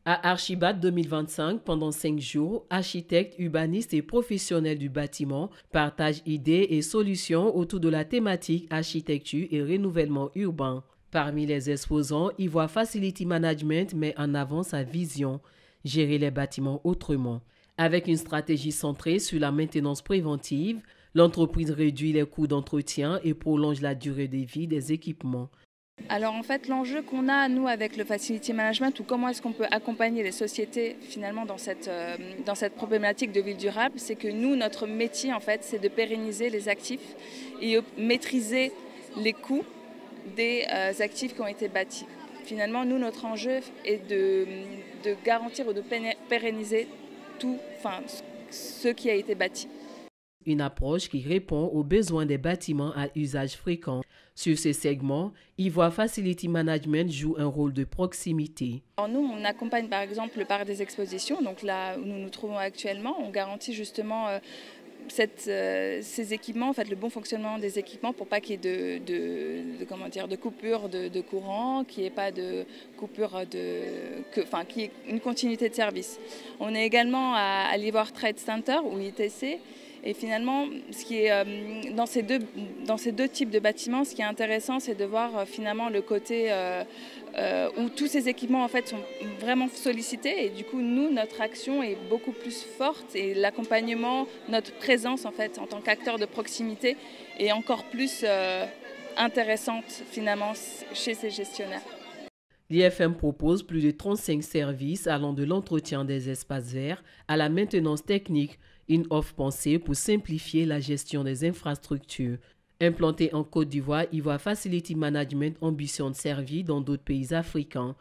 À Archibat 2025, pendant 5 jours, architectes, urbanistes et professionnels du bâtiment partagent idées et solutions autour de la thématique architecture et renouvellement urbain. Parmi les exposants, Ivoire Facility Management met en avant sa vision, gérer les bâtiments autrement. Avec une stratégie centrée sur la maintenance préventive, l'entreprise réduit les coûts d'entretien et prolonge la durée de vie des équipements. Alors en fait, l'enjeu qu'on a, nous, avec le Facility Management, ou comment est-ce qu'on peut accompagner les sociétés finalement dans cette problématique de ville durable, c'est que nous, notre métier, en fait, c'est de pérenniser les actifs et maîtriser les coûts des actifs qui ont été bâtis. Finalement, nous, notre enjeu est de garantir ou de pérenniser tout, ce qui a été bâti. Une approche qui répond aux besoins des bâtiments à usage fréquent. Sur ces segments, Ivoire Facility Management joue un rôle de proximité. Alors nous, on accompagne par exemple le parc des expositions, donc là où nous nous trouvons actuellement. On garantit justement ces équipements, en fait, le bon fonctionnement des équipements pour pas qu'il y ait de coupure de courant, qu'il n'y ait pas de coupure qu'il y ait une continuité de service. On est également à l'Ivoire Trade Center ou ITC. Et finalement, ce qui est, dans ces deux types de bâtiments, ce qui est intéressant, c'est de voir finalement le côté où tous ces équipements en fait, sont vraiment sollicités. Et du coup, nous, notre action est beaucoup plus forte et l'accompagnement, notre présence en fait, en tant qu'acteur de proximité est encore plus intéressante finalement chez ces gestionnaires. L'IFM propose plus de 35 services allant de l'entretien des espaces verts à la maintenance technique, une offre pensée pour simplifier la gestion des infrastructures. Implanté en Côte d'Ivoire, Ivoire Facility Management ambitionne servir dans d'autres pays africains.